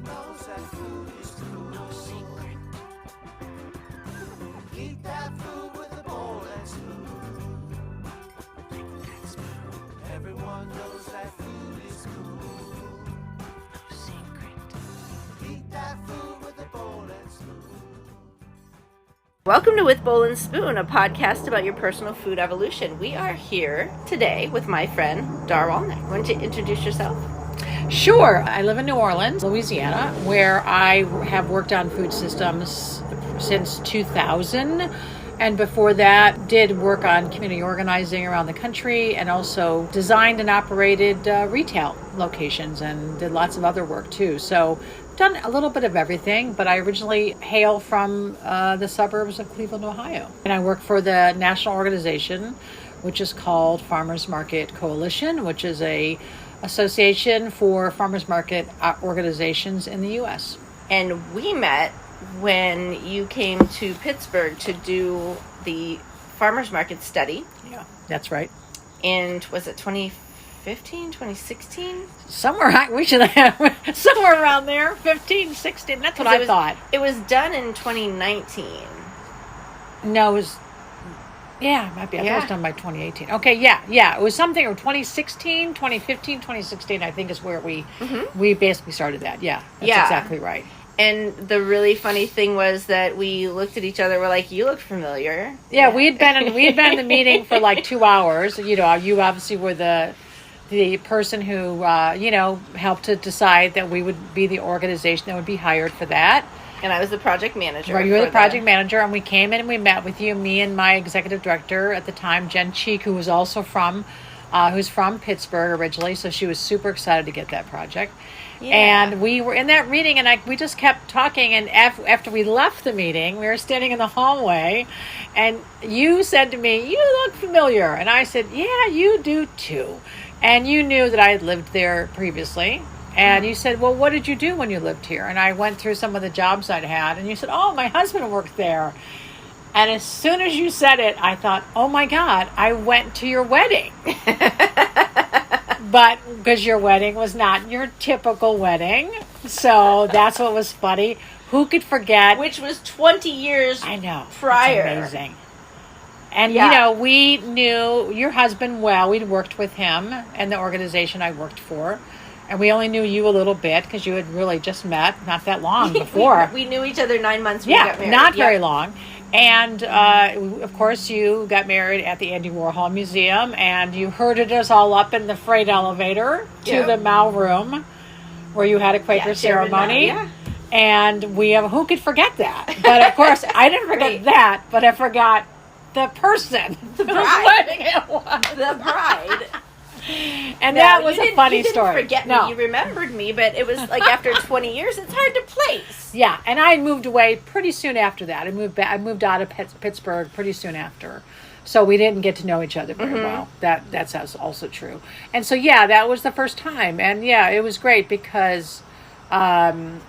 knows that food is cool. No secret. Eat that food with a bowl and spoon. Everyone knows that food is cool. No secret. Eat that food with a bowl and spoon. Welcome to With Bowl and Spoon, a podcast about your personal food evolution. We are here today with my friend, Dar Wolnik. Want to introduce yourself? Sure. I live in New Orleans, Louisiana, where I have worked on food systems since 2000. And before that, did work on community organizing around the country and also designed and operated retail locations and did lots of other work too. So done a little bit of everything, but I originally hail from the suburbs of Cleveland, Ohio. And I work for the national organization, which is called Farmers Market Coalition, which is a association for farmers market organizations in the U.S. And we met when you came to Pittsburgh to do the farmers market study. Yeah, that's right. And was it 2015, 2016? Somewhere around there, 15, 16. That's what I thought. It was done in 2019. No, it was. Yeah, it might be. I thought it was done by 2018. Okay, yeah. It was something or 2016, 2015, 2016, I think is where we basically started that. Yeah, that's exactly right. And the really funny thing was that we looked at each other. We're like, "You look familiar." Yeah, we had been in the meeting for like 2 hours. You know, you obviously were the person who helped to decide that we would be the organization that would be hired for that. And I was the project manager. Right, you were the project manager, and we came in and we met with you, me and my executive director at the time, Jen Cheek, who was also who's from Pittsburgh originally, so she was super excited to get that project. Yeah. And we were in that meeting, and we just kept talking, and after we left the meeting, we were standing in the hallway, and you said to me, "You look familiar," and I said, "Yeah, you do too." And you knew that I had lived there previously. And you said, "Well, what did you do when you lived here?" And I went through some of the jobs I'd had. And you said, "Oh, my husband worked there." And as soon as you said it, I thought, "Oh, my God, I went to your wedding." But because your wedding was not your typical wedding. So that's what was funny. Who could forget? Which was 20 years prior. It's amazing. And, we knew your husband well. We'd worked with him and the organization I worked for. And we only knew you a little bit because you had really just met not that long before. we knew each other 9 months before we got married. Not very long. And, of course, you got married at the Andy Warhol Museum, and you herded us all up in the freight elevator to the Mao Room, where you had a Quaker ceremony. And who could forget that? But, of course, I didn't forget that, but I forgot the person. The bride. Wedding it was. The bride. And that was a funny story. You didn't forget me. You remembered me, but it was like after 20 years, it's hard to place. Yeah, and I moved away pretty soon after that. I moved out of Pittsburgh pretty soon after. So we didn't get to know each other very well. That's also true. And so, that was the first time. And, it was great because when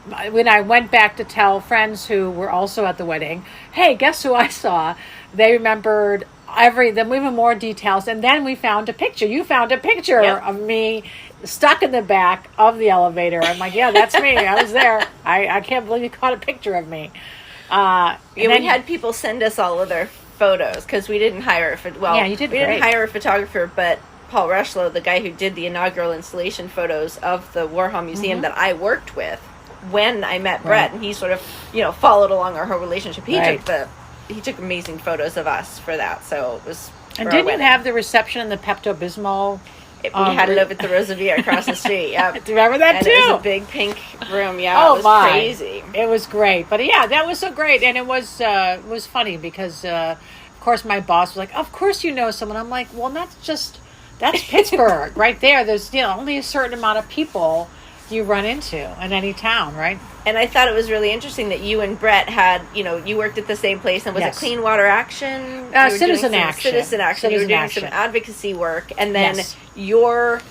I went back to tell friends who were also at the wedding, "Hey, guess who I saw?" They remembered even more details, and then we found a picture. You found a picture of me stuck in the back of the elevator. I'm like, "Yeah, that's me. I was there. I can't believe you caught a picture of me." We had people send us all of their photos because we didn't hire you did we didn't hire a photographer, but Paul Rushlow, the guy who did the inaugural installation photos of the Warhol Museum that I worked with when I met Brett, and he sort of followed along our whole relationship. He took amazing photos of us for that, so it was. And didn't you have the reception in the Pepto-Bismol? We had it over at the Rosevere across the street. Yeah, do you remember that too? It was a big pink room. Yeah, it was crazy. It was great, but that was so great, and it was funny because, of course, my boss was like, "Of course you know someone." I'm like, "Well, that's Pittsburgh right there. There's only a certain amount of people you run into in any town, right?" And I thought it was really interesting that you and Brett had, you worked at the same place, and was it Clean Water Action? Citizen Action. You were doing some advocacy work, and then your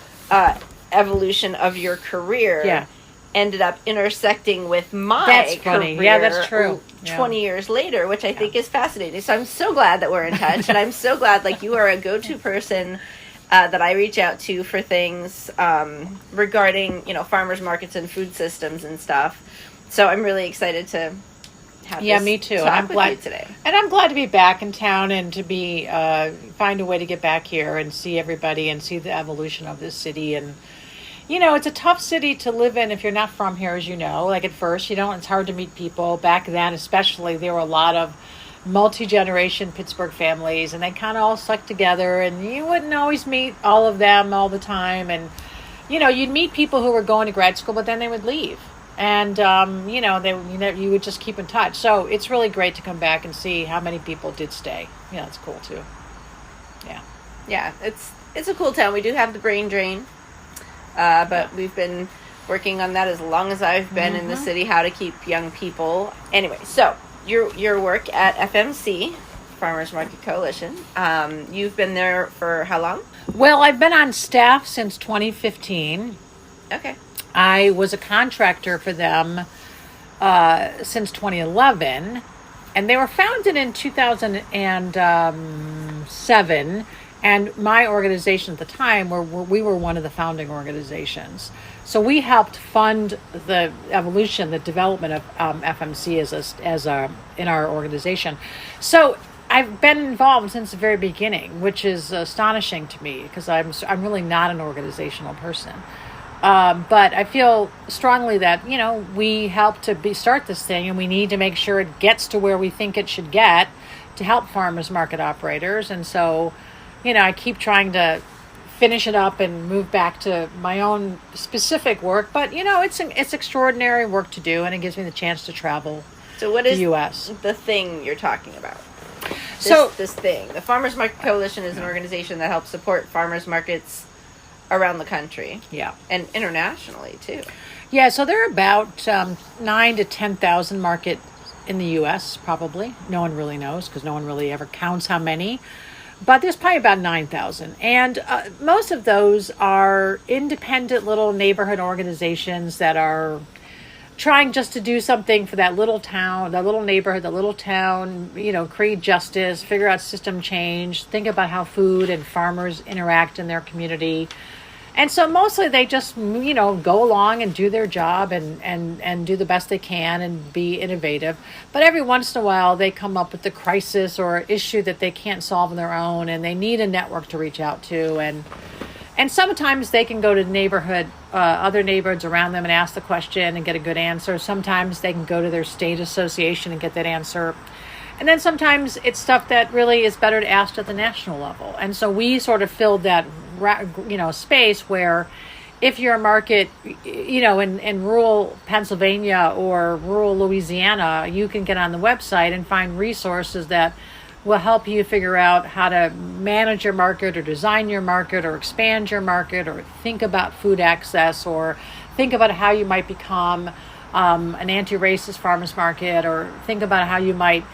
evolution of your career ended up intersecting with my career. Yeah, that's true. 20 years later, which I think is fascinating. So I'm so glad that we're in touch, and I'm so glad you are a go-to person that I reach out to for things regarding, farmers markets and food systems and stuff. So I'm really excited to have this me too. talk And I'm with glad you today. And I'm glad to be back in town and to be find a way to get back here and see everybody and see the evolution of this city. And it's a tough city to live in if you're not from here, as you know. Like at first, it's hard to meet people. Back then, especially, there were a lot of multi-generation Pittsburgh families, and they kind of all stuck together, and you wouldn't always meet all of them all the time. And you'd meet people who were going to grad school, but then they would leave, and you would just keep in touch. So it's really great to come back and see how many people did stay. Yeah, it's cool too. Yeah, it's a cool town. We do have the brain drain, but we've been working on that as long as I've been in the city, how to keep young people. Anyway, so your work at FMC, Farmers Market Coalition, you've been there for how long? Well, I've been on staff since 2015. Okay. I was a contractor for them since 2011, and they were founded in 2007. And my organization at the time, we were one of the founding organizations. So we helped fund the evolution, the development of FMC in our organization. So I've been involved since the very beginning, which is astonishing to me because I'm really not an organizational person. But I feel strongly that we helped to start this thing, and we need to make sure it gets to where we think it should get to help farmers market operators. And so I keep trying to finish it up and move back to my own specific work. But, it's extraordinary work to do, and it gives me the chance to travel So what is the U.S. the thing you're talking about? This thing. The Farmers Market Coalition is an organization that helps support farmers markets around the country. Yeah. And internationally, too. Yeah, so there are about 9,000 to 10,000 markets in the U.S., probably. No one really knows because no one really ever counts how many. But there's probably about 9,000. And most of those are independent little neighborhood organizations that are trying just to do something for that little town, that little neighborhood, that little town, create justice, figure out system change, think about how food and farmers interact in their community. And so mostly they just, go along and do their job and do the best they can and be innovative. But every once in a while they come up with a crisis or issue that they can't solve on their own, and they need a network to reach out to. And sometimes they can go to other neighborhoods around them and ask the question and get a good answer. Sometimes they can go to their state association and get that answer. And then sometimes it's stuff that really is better to ask at the national level. And so we sort of filled that, space where if you're a market, in rural Pennsylvania or rural Louisiana, you can get on the website and find resources that will help you figure out how to manage your market or design your market or expand your market or think about food access or think about how you might become an anti-racist farmers market or think about how you might,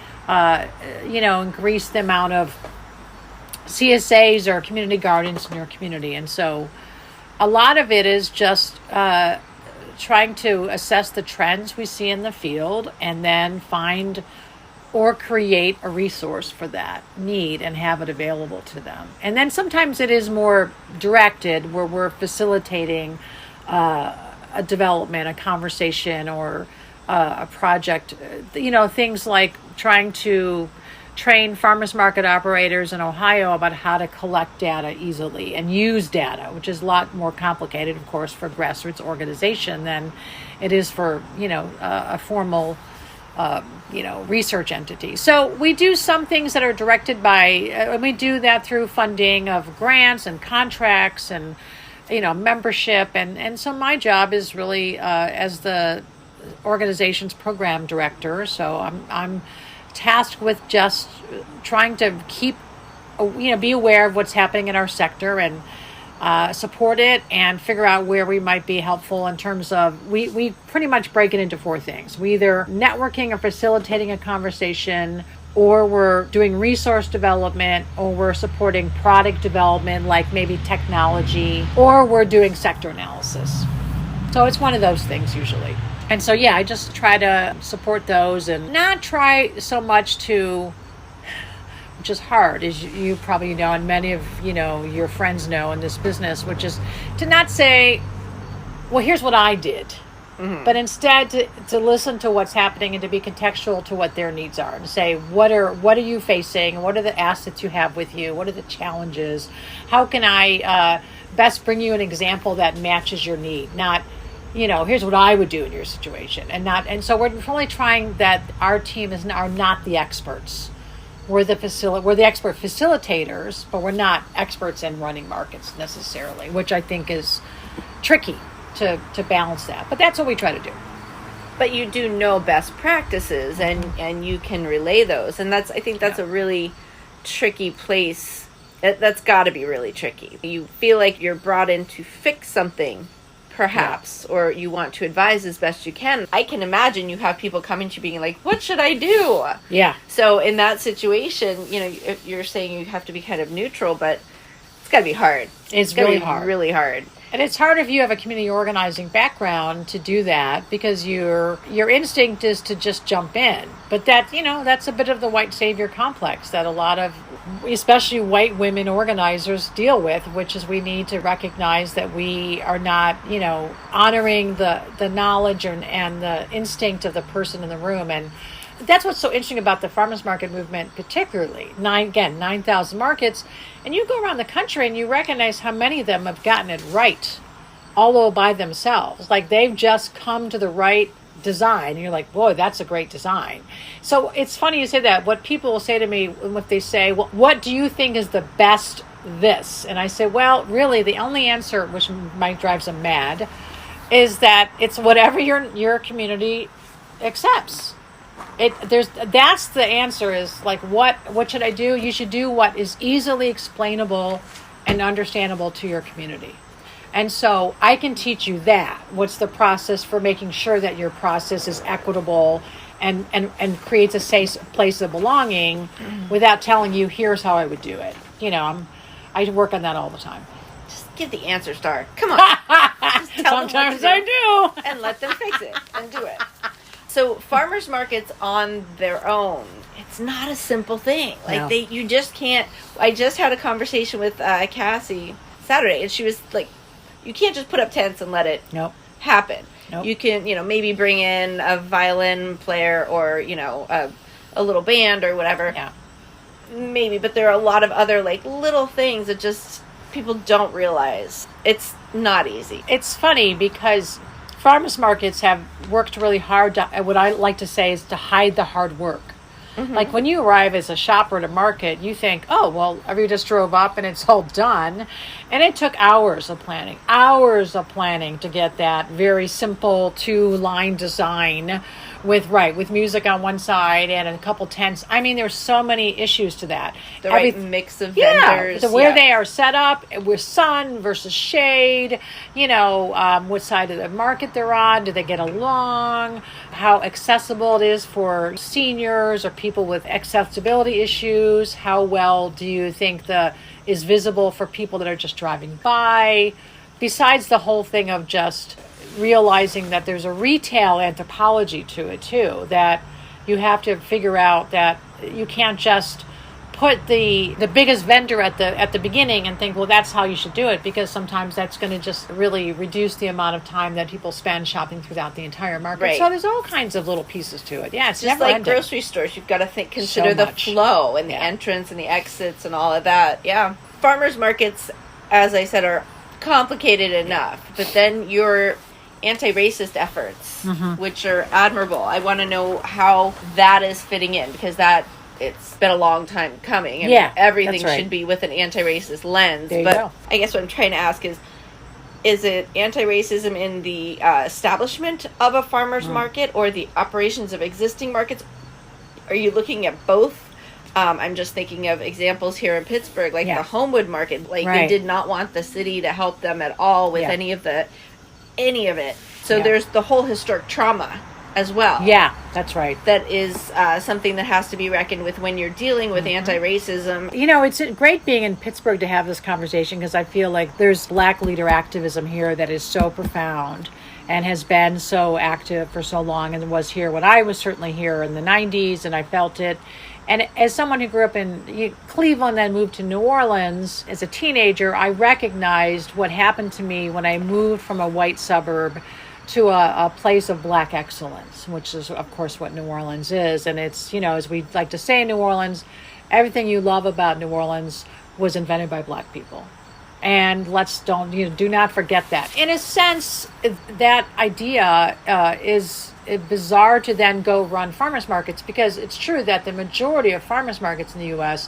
increase the amount of CSAs or community gardens in your community. And so a lot of it is just trying to assess the trends we see in the field and then find or create a resource for that need and have it available to them. And then sometimes it is more directed where we're facilitating a development, a conversation, or a project. Things like trying to train farmers market operators in Ohio about how to collect data easily and use data, which is a lot more complicated, of course, for a grassroots organization than it is for, a formal research entity. So we do some things that are directed by, and we do that through funding of grants and contracts and, membership. And so my job is really as the organization's program director. So I'm tasked with just trying to keep, be aware of what's happening in our sector and support it and figure out where we might be helpful in terms of, we pretty much break it into four things. We either networking or facilitating a conversation, or we're doing resource development, or we're supporting product development, like maybe technology, or we're doing sector analysis. So it's one of those things usually. And so, I just try to support those and not try so much to which is hard, as you probably know, and many of your friends know in this business, which is to not say, well, here's what I did, but instead to listen to what's happening and to be contextual to what their needs are, and say, what are you facing? What are the assets you have with you? What are the challenges? How can I best bring you an example that matches your need? Not, here's what I would do in your situation, and so we're really trying that our team are not the experts. We're the expert facilitators, but we're not experts in running markets necessarily, which I think is tricky to balance that. But that's what we try to do. But you do know best practices, and you can relay those, and I think that's a really tricky place. That's got to be really tricky. You feel like you're brought in to fix something, perhaps, or you want to advise as best you can. I can imagine you have people coming to you being like, what should I do? Yeah. So in that situation, if you're saying you have to be kind of neutral, but it's got to be hard. It's really hard. Really hard. And it's hard if you have a community organizing background to do that, because your instinct is to just jump in. But that's a bit of the white savior complex that a lot of, especially white women organizers, deal with, which is we need to recognize that we are not, honoring the knowledge and the instinct of the person in the room. And that's what's so interesting about the farmers market movement, particularly 9,000 markets, and you go around the country and you recognize how many of them have gotten it right, all by themselves. Like they've just come to the right design, and you're like, boy, that's a great design. So it's funny you say that. What people will say to me if they say, well, what do you think is the best this? And I say, well, really, the only answer, which might drive them mad, is that it's whatever your community accepts. That's the answer. Is like, what should I do? You should do what is easily explainable and understandable to your community. And so I can teach you that. What's the process for making sure that your process is equitable and creates a safe place of belonging, without telling you, here's how I would do it. I work on that all the time. Just give the answer, Star. Come on. Just tell Sometimes them what to I do, do. and let them fix it and do it. So farmers markets on their own, it's not a simple thing. Like No. you just can't. I just had a conversation with Cassie Saturday, and she was like, you can't just put up tents and let it happen. Nope. You can, maybe bring in a violin player or, a little band or whatever. Yeah. Maybe, but there are a lot of other like little things that just people don't realize. It's not easy. It's funny because farmers markets have worked really hard what I like to say is to hide the hard work. Mm-hmm. Like when you arrive as a shopper at a market, you think, oh, well, we just drove up and it's all done. And it took hours of planning to get that very simple 2-line design with music on one side and a couple tents. I mean, there's so many issues to that. The right mix of vendors. Where they are set up with sun versus shade, what side of the market they're on, do they get along, how accessible it is for seniors or people with accessibility issues, how well do you think is visible for people that are just driving by, besides the whole thing of just realizing that there's a retail anthropology to it too, that you have to figure out that you can't just put the biggest vendor at the beginning and think, well, that's how you should do it, because sometimes that's going to just really reduce the amount of time that people spend shopping throughout the entire market. Right. So there's all kinds of little pieces to it. Yeah, it's just never like ending. grocery stores. You've got to consider So the much. flow and the entrance and the exits and all of that. Yeah, farmers markets, as I said, are complicated enough, but then your anti-racist efforts, which are admirable. I want to know how that is fitting in, because it's been a long time coming, and everything that's right. should be with an anti-racist lens. There you but go. I guess what I'm trying to ask is it anti-racism in the establishment of a farmer's market or the operations of existing markets? Are you looking at both? I'm just thinking of examples here in Pittsburgh, like the Homewood market. Like they did not want the city to help them at all with any of it. So there's the whole historic trauma as well. Yeah, that's right. That is something that has to be reckoned with when you're dealing with anti-racism. It's great being in Pittsburgh to have this conversation, because I feel like there's Black leader activism here that is so profound and has been so active for so long, and was here when I was certainly here in the 90s, and I felt it. And as someone who grew up in Cleveland and moved to New Orleans as a teenager, I recognized what happened to me when I moved from a white suburb to a place of Black excellence, which is, of course, what New Orleans is. And it's, as we like to say in New Orleans, everything you love about New Orleans was invented by Black people. And do not forget that. In a sense, that idea is bizarre to then go run farmers markets, because it's true that the majority of farmers markets in the U.S.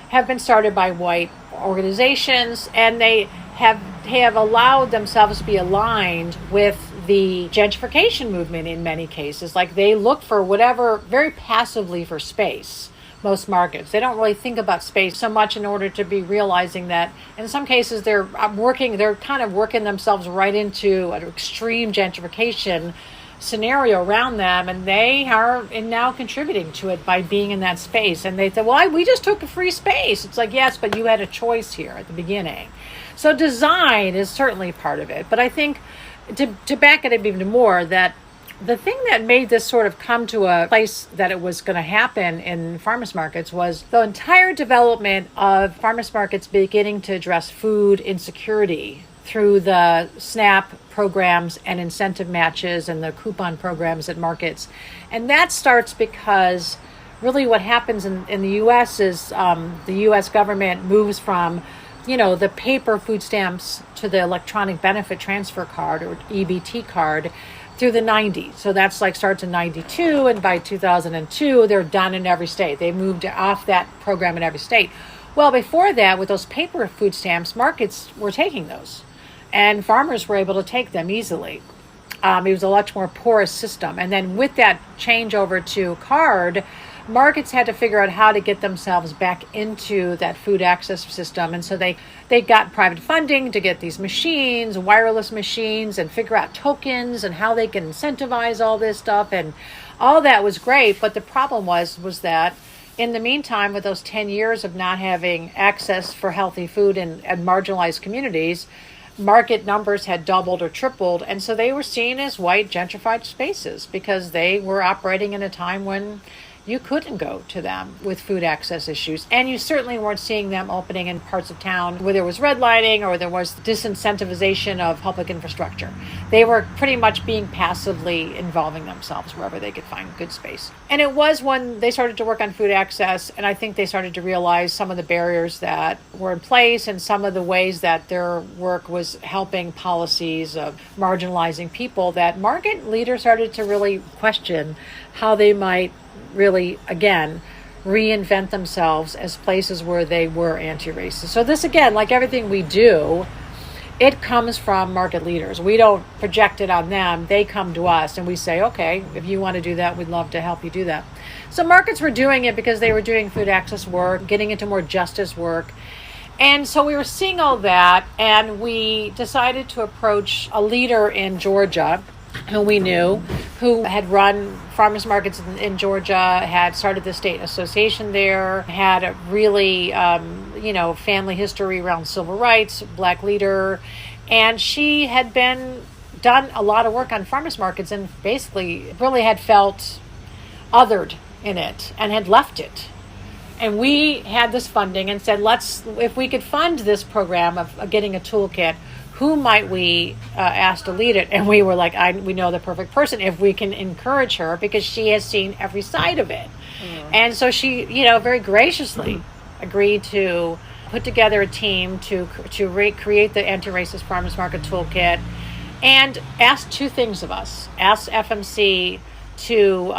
have been started by white organizations, and they have allowed themselves to be aligned with the gentrification movement in many cases. Like, they look for whatever, very passively, for space. Most markets, they don't really think about space so much in order to be realizing that in some cases they're kind of working themselves right into an extreme gentrification scenario around them, and they are now contributing to it by being in that space. And they say, well, we just took a free space. It's like, yes, but you had a choice here at the beginning. So design is certainly part of it. But I think to back it up even more, that the thing that made this sort of come to a place that it was going to happen in farmers markets was the entire development of farmers markets beginning to address food insecurity through the SNAP programs and incentive matches and the coupon programs at markets. And that starts because really what happens in the U.S. is the U.S. government moves from the paper food stamps to the electronic benefit transfer card, or EBT card, through the 90s. So that's starts in 92, and by 2002 they're done in every state. They moved off that program in every state. Well, before that, with those paper food stamps, markets were taking those, and farmers were able to take them easily. It was a much more porous system. And then with that change over to card, markets had to figure out how to get themselves back into that food access system. And so they got private funding to get these machines, wireless machines, and figure out tokens and how they can incentivize all this stuff. And all that was great. But the problem was that in the meantime, with those 10 years of not having access for healthy food in marginalized communities, market numbers had doubled or tripled. And so they were seen as white gentrified spaces because they were operating in a time when you couldn't go to them with food access issues. And you certainly weren't seeing them opening in parts of town where there was redlining or there was disincentivization of public infrastructure. They were pretty much being passively involving themselves wherever they could find good space. And it was when they started to work on food access, and I think they started to realize some of the barriers that were in place and some of the ways that their work was helping policies of marginalizing people, that market leaders started to really question how they might really, again, reinvent themselves as places where they were anti-racist. So this, again, like everything we do, it comes from market leaders. We don't project it on them. They come to us and we say, okay, if you want to do that, we'd love to help you do that. So markets were doing it because they were doing food access work, getting into more justice work. And so we were seeing all that, and we decided to approach a leader in Georgia who we knew, who had run farmers markets in Georgia, had started the state association there, had a really, family history around civil rights, Black leader. And she had done a lot of work on farmers markets and basically really had felt othered in it and had left it. And we had this funding and said, if we could fund this program of getting a toolkit, who might we ask to lead it? And we were like, we know the perfect person if we can encourage her, because she has seen every side of it. And so she, very graciously agreed to put together a team to create the anti-racist farmers market toolkit, and asked two things of us. Asked FMC to,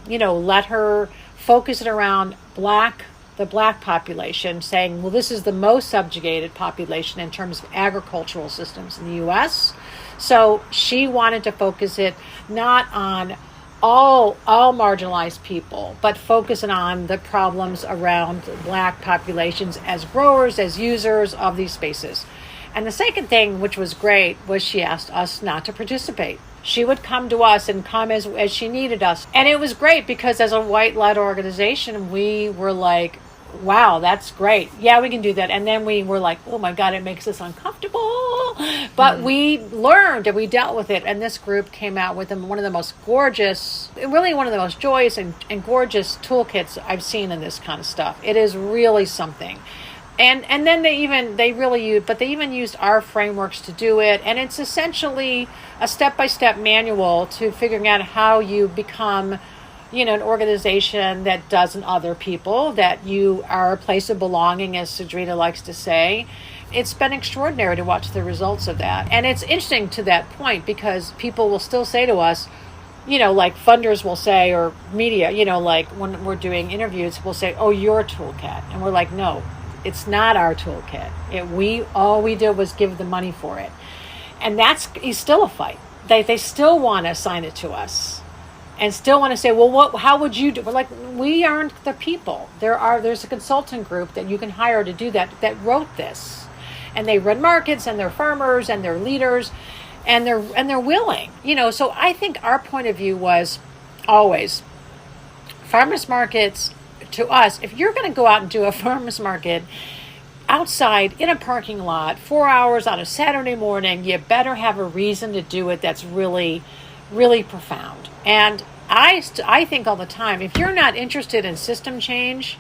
let her focus it around the Black population, saying, well, this is the most subjugated population in terms of agricultural systems in the U.S. So she wanted to focus it not on all marginalized people, but focusing on the problems around Black populations as growers, as users of these spaces. And the second thing, which was great, was she asked us not to participate. She would come to us and come as she needed us. And it was great because as a white-led organization, we were like, wow, that's great. Yeah, we can do that. And then we were like, oh my God, it makes us uncomfortable But we learned and we dealt with it. And this group came out with one of the most gorgeous, really one of the most joyous and gorgeous toolkits I've seen in this kind of stuff. It is really something. And then they even used our frameworks to do it. And it's essentially a step-by-step manual to figuring out how you become, an organization that doesn't other people, that you are a place of belonging, as Sadrina likes to say. It's been extraordinary to watch the results of that. And it's interesting to that point because people will still say to us, like funders will say, or media, like when we're doing interviews, we'll say, oh, your toolkit. And we're like, no, it's not our toolkit. All we did was give the money for it. And that's still a fight. They still want to assign it to us. And still want to say, well, how would you do? We're like, we aren't the people. There's a consultant group that you can hire to do that wrote this, and they run markets, and they're farmers, and they're leaders, and they're willing. So I think our point of view was always farmers markets. To us, if you're going to go out and do a farmers market outside in a parking lot 4 hours on a Saturday morning, you better have a reason to do it that's really, really profound. And I think all the time, if you're not interested in system change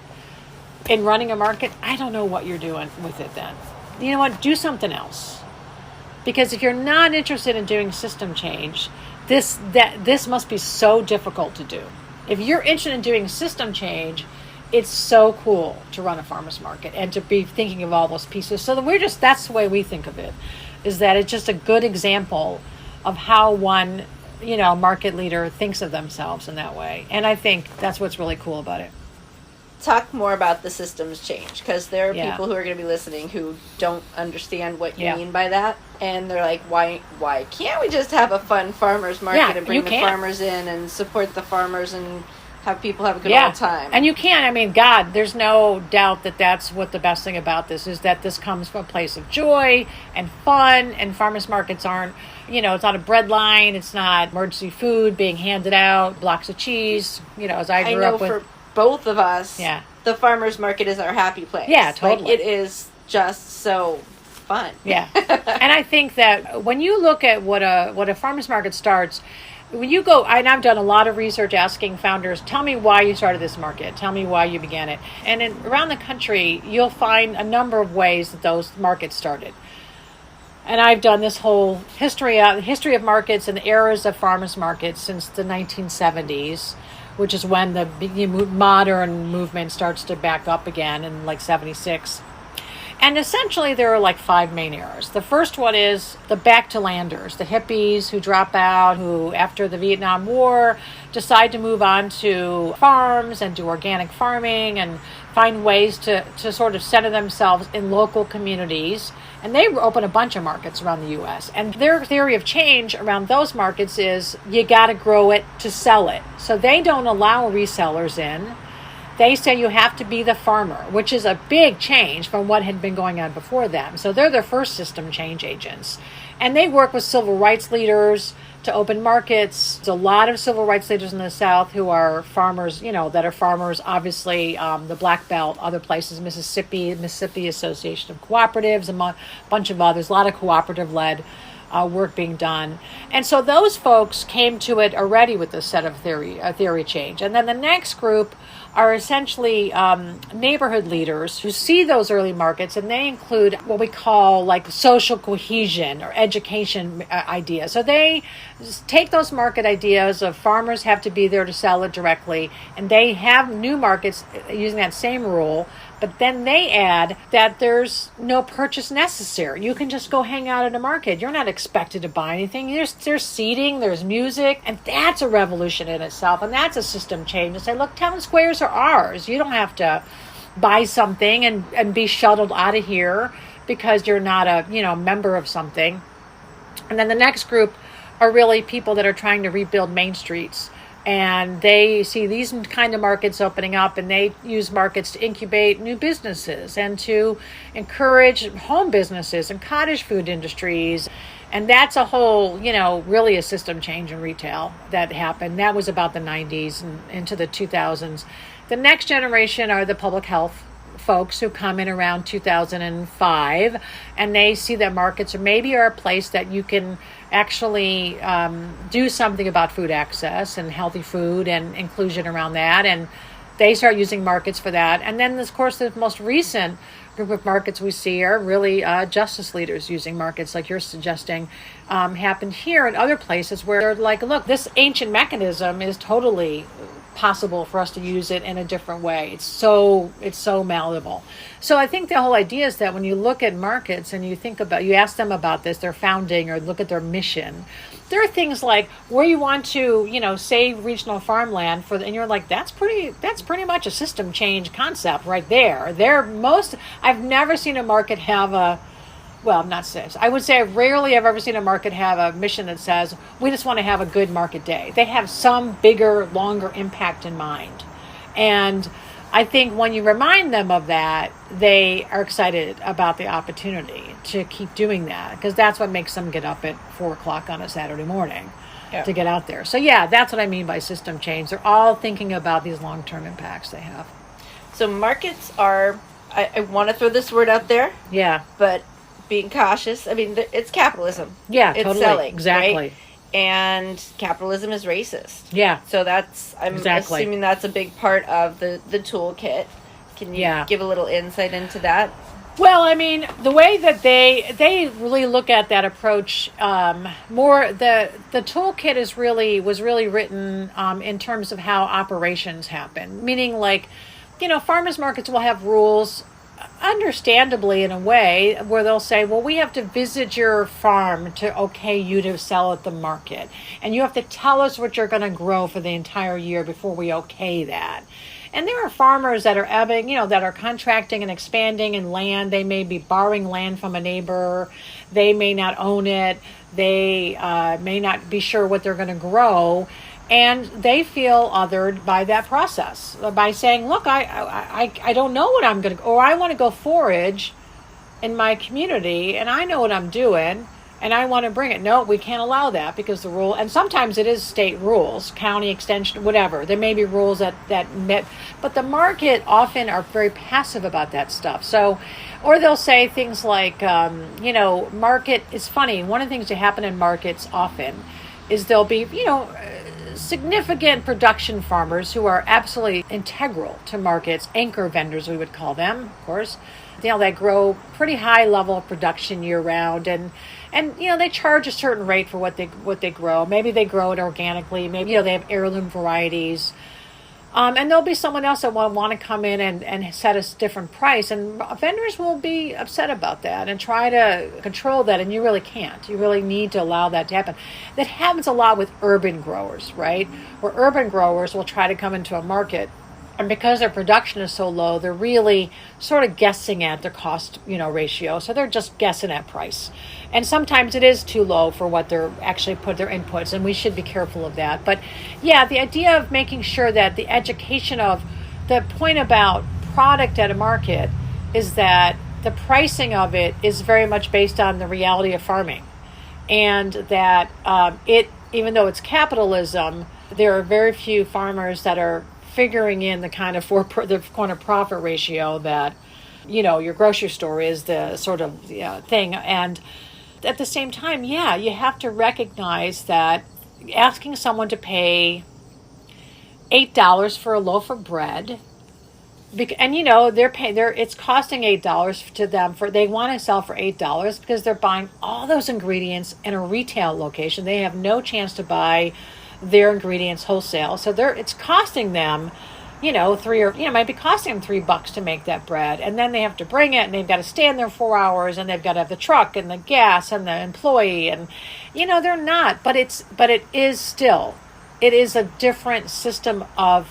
in running a market, I don't know what you're doing with it then. You know what? Do something else. Because if you're not interested in doing system change, this must be so difficult to do. If you're interested in doing system change, it's so cool to run a farmer's market and to be thinking of all those pieces. So that's the way we think of it, is that it's just a good example of how one market leader thinks of themselves in that way. And I think that's what's really cool about it. Talk more about the systems change, because there are people who are going to be listening who don't understand what you mean by that. And they're like, why can't we just have a fun farmer's market and bring the farmers in and support the farmers and have people have a good old time? And you can. I mean, God, there's no doubt that that's what the best thing about this is, that this comes from a place of joy and fun, and farmers markets aren't, it's not a bread line, it's not emergency food being handed out, blocks of cheese, as I grew up with. For both of us, the farmers market is our happy place. Yeah, totally. Like, it is just so fun. Yeah. And I think that when you look at what a farmers market starts, when you go, and I've done a lot of research asking founders, tell me why you started this market. Tell me why you began it. And around the country, you'll find a number of ways that those markets started. And I've done this whole history of markets and the eras of farmers markets since the 1970s, which is when the modern movement starts to back up again in like 76. And essentially there are like 5 main eras. The first one is the back to landers, the hippies who drop out, who after the Vietnam War decide to move on to farms and do organic farming and find ways to sort of center themselves in local communities. And they open a bunch of markets around the U.S. And their theory of change around those markets is you got to grow it to sell it. So they don't allow resellers in. They say you have to be the farmer, which is a big change from what had been going on before them. So they're their first system change agents. And they work with civil rights leaders to open markets. There's a lot of civil rights leaders in the South who are farmers, that are farmers, obviously, the Black Belt, other places, Mississippi Association of Cooperatives, a bunch of others, a lot of cooperative-led work being done. And so those folks came to it already with this set of theory change. And then the next group are essentially neighborhood leaders who see those early markets, and they include what we call like social cohesion or education ideas. So they take those market ideas of farmers have to be there to sell it directly, and they have new markets using that same rule. But then they add that there's no purchase necessary. You can just go hang out at a market. You're not expected to buy anything. There's seating, there's music, and that's a revolution in itself. And that's a system change to say, look, town squares are ours. You don't have to buy something and be shuttled out of here because you're not a member of something. And then the next group are really people that are trying to rebuild main streets. And they see these kind of markets opening up, and they use markets to incubate new businesses and to encourage home businesses and cottage food industries. And that's a whole, really a system change in retail that happened. That was about the 90s and into the 2000s. The next generation are the public health folks who come in around 2005, and they see that markets are a place that you can actually do something about food access and healthy food and inclusion around that, and they start using markets for that. And then, of course, the most recent group of markets we see are really justice leaders using markets like you're suggesting happened here and other places where they're like, look, this ancient mechanism is totally possible for us to use it in a different way. It's so malleable. So I think the whole idea is that when you look at markets and you ask them about this, their founding, or look at their mission, there are things like where you want to, save regional farmland and you're like, that's pretty much a system change concept right there. I've never seen a market have I would say rarely I've ever seen a market have a mission that says, we just want to have a good market day. They have some bigger, longer impact in mind. And I think when you remind them of that, they are excited about the opportunity to keep doing that, because that's what makes them get up at 4:00 on a Saturday morning to get out there. So yeah, that's what I mean by system change. They're all thinking about these long-term impacts they have. So markets are, I want to throw this word out there. Yeah. But being cautious. I mean, it's capitalism. Yeah, it's totally. selling. Exactly. Right? And capitalism is racist. Yeah. So I'm assuming that's a big part of the toolkit. Can you give a little insight into that? Well, I mean, the way that they really look at that approach, more the toolkit was really written in terms of how operations happen. Meaning, like, farmers markets will have rules, understandably in a way, where they'll say, well, we have to visit your farm to okay you to sell at the market, and you have to tell us what you're going to grow for the entire year before we okay that. And there are farmers that are that are contracting and expanding in land. They may be borrowing land from a neighbor. They may not own it. They may not be sure what they're going to grow. And they feel othered by that process, by saying, look, I don't know what I'm going to, or I want to go forage in my community, and I know what I'm doing, and I want to bring it. No, we can't allow that because the rule, and sometimes it is state rules, county extension, whatever. There may be rules that but the market often are very passive about that stuff. So, or they'll say things like, market is funny. One of the things that happen in markets often is there'll be, significant production farmers who are absolutely integral to markets, anchor vendors we would call them, of course. They grow pretty high level of production year round, and they charge a certain rate for what they grow. Maybe they grow it organically. Maybe they have heirloom varieties. And there'll be someone else that will want to come in and set a different price. And vendors will be upset about that and try to control that. And you really can't. You really need to allow that to happen. That happens a lot with urban growers, right? Where urban growers will try to come into a market, and because their production is so low, they're really sort of guessing at their cost, ratio. So they're just guessing at price. And sometimes it is too low for what they're actually put their inputs, and we should be careful of that. But yeah, the idea of making sure that the education of the point about product at a market is that the pricing of it is very much based on the reality of farming. And that even though it's capitalism, there are very few farmers that are figuring in the kind of profit ratio that, your grocery store is the sort of thing. And at the same time, you have to recognize that asking someone to pay $8 for a loaf of bread, and it's costing $8 to them they want to sell for $8 because they're buying all those ingredients in a retail location. They have no chance to buy their ingredients wholesale, so it's costing them, might be costing them $3 to make that bread, and then they have to bring it, and they've got to stand there 4 hours, and they've got to have the truck and the gas and the employee, and they're not, but it is a different system of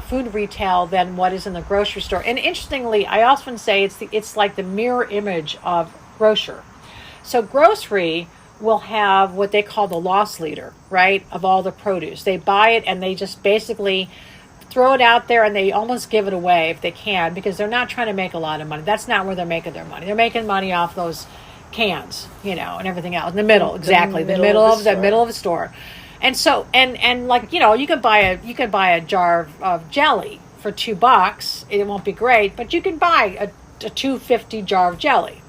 food retail than what is in the grocery store. And interestingly, I often say it's like the mirror image of grocer. So grocery will have what they call the loss leader, right, of all the produce. They buy it and they just basically throw it out there, and they almost give it away if they can, because they're not trying to make a lot of money. That's not where they're making their money. They're making money off those cans, and everything else in the middle. Exactly, the middle of the store. And so, and like, you can buy a jar of jelly for $2. It won't be great, but you can buy a $2.50 jar of jelly.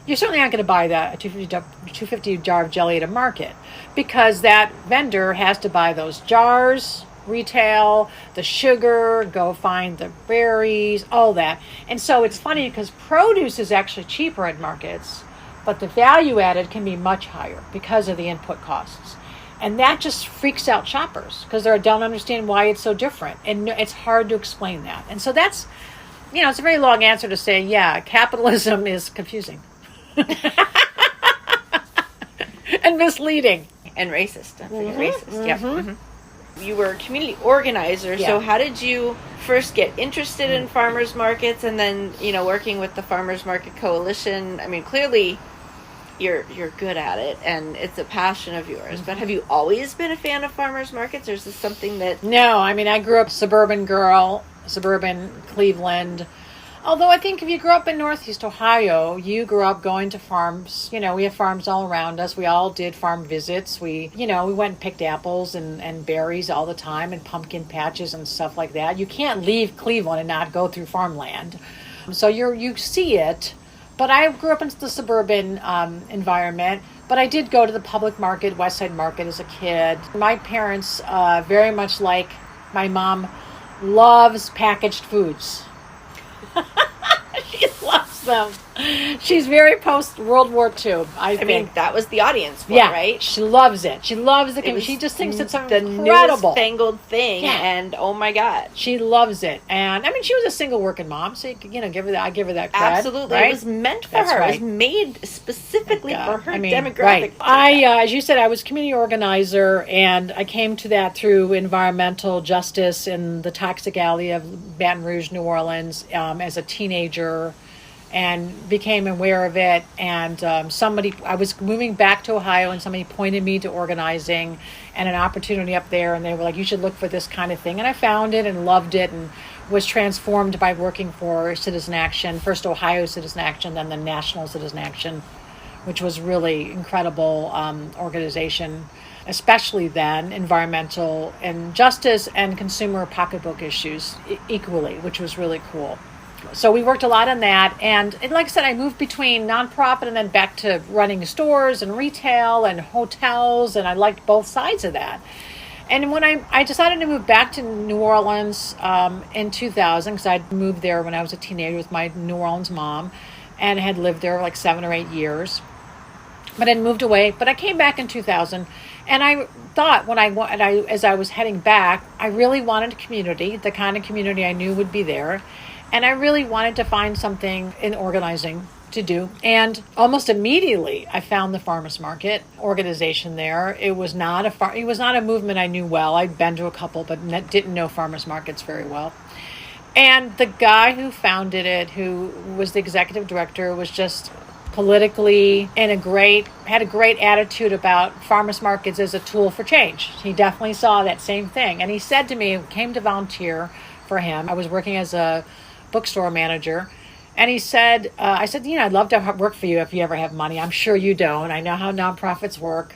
You certainly aren't going to buy that a $2.50 jar of jelly at a market, because that vendor has to buy those jars, retail, the sugar, go find the berries, all that. And so it's funny because produce is actually cheaper at markets, but the value added can be much higher because of the input costs. And that just freaks out shoppers because they don't understand why it's so different. And it's hard to explain that. And so that's, it's a very long answer to say, yeah, capitalism is confusing. And misleading. And racist. Don't forget racist. Yep. Mm-hmm. You were a community organizer, so how did you first get interested in farmers markets and then, working with the Farmers Market Coalition? I mean, clearly you're good at it and it's a passion of yours, but have you always been a fan of farmers markets, or is this something that... No, I mean, I grew up suburban girl, suburban Cleveland. Although I think if you grew up in Northeast Ohio, you grew up going to farms. We have farms all around us. We all did farm visits. We went and picked apples and berries all the time and pumpkin patches and stuff like that. You can't leave Cleveland and not go through farmland. So you see it. But I grew up in the suburban environment. But I did go to the public market, West Side Market, as a kid. My parents, very much like my mom, loves packaged foods. She loves them. She's very post-World War II, I think. mean, that was the audience for it, right? She loves it. She loves it. She just thinks it's the incredible. newest fangled thing, and oh my God. She loves it. And, I mean, she was a single working mom, so, I give her that credit. Absolutely. Right? It was meant for her. It was made specifically for her demographic. Right. As you said, I was community organizer, and I came to that through environmental justice in the Toxic Alley of Baton Rouge, New Orleans, as a teenager, and became aware of it. And I was moving back to Ohio, and somebody pointed me to organizing and an opportunity up there, and they were like, you should look for this kind of thing. And I found it and loved it and was transformed by working for Citizen Action, first Ohio Citizen Action, then the National Citizen Action, which was really incredible organization, especially then environmental and justice and consumer pocketbook issues equally, which was really cool. So we worked a lot on that. And like I said, I moved between nonprofit and then back to running stores and retail and hotels. And I liked both sides of that. And when I decided to move back to New Orleans in 2000, because I'd moved there when I was a teenager with my New Orleans mom and had lived there like 7 or 8 years. But I'd moved away. But I came back in 2000. And I thought as I was heading back, I really wanted a community, the kind of community I knew would be there. And I really wanted to find something in organizing to do. And almost immediately, I found the farmers market organization there. It was not a movement I knew well. I'd been to a couple, but didn't know farmers markets very well. And the guy who founded it, who was the executive director, was just politically had a great attitude about farmers markets as a tool for change. He definitely saw that same thing. And he said to me, came to volunteer for him. I was working as a bookstore manager, and he said, I said, I'd love to work for you if you ever have money. I'm sure you don't. I know how nonprofits work.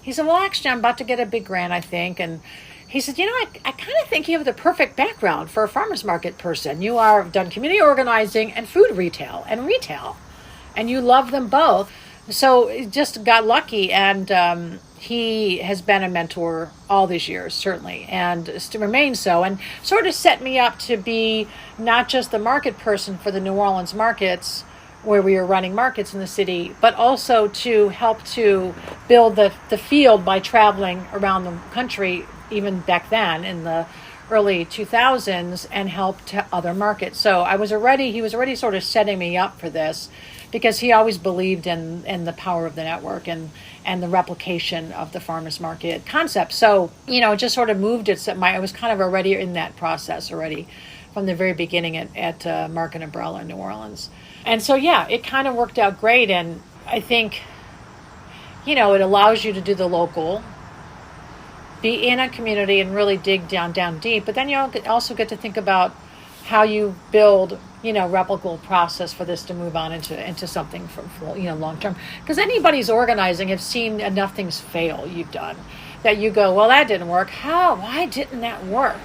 He said, well, actually, I'm about to get a big grant, I think. And he said, I kind of think you have the perfect background for a farmer's market person. You have done community organizing and food retail, and you love them both. So he just got lucky, and he has been a mentor all these years, certainly, and still remains so, and sort of set me up to be not just the market person for the New Orleans markets, where we were running markets in the city, but also to help to build the field by traveling around the country, even back then in the early 2000s, and help to other markets. So he was already sort of setting me up for this, because he always believed in the power of the network and the replication of the farmers market concept. So, just sort of moved it. I was kind of already in that process already from the very beginning at Mark and Umbrella in New Orleans. And so, it kind of worked out great. And I think, it allows you to do the local, be in a community and really dig down deep. But then you also get to think about how you build replicable process for this to move on into something from long term. Because anybody's organizing have seen enough things fail you've done that you go, well, that didn't work. Why didn't that work?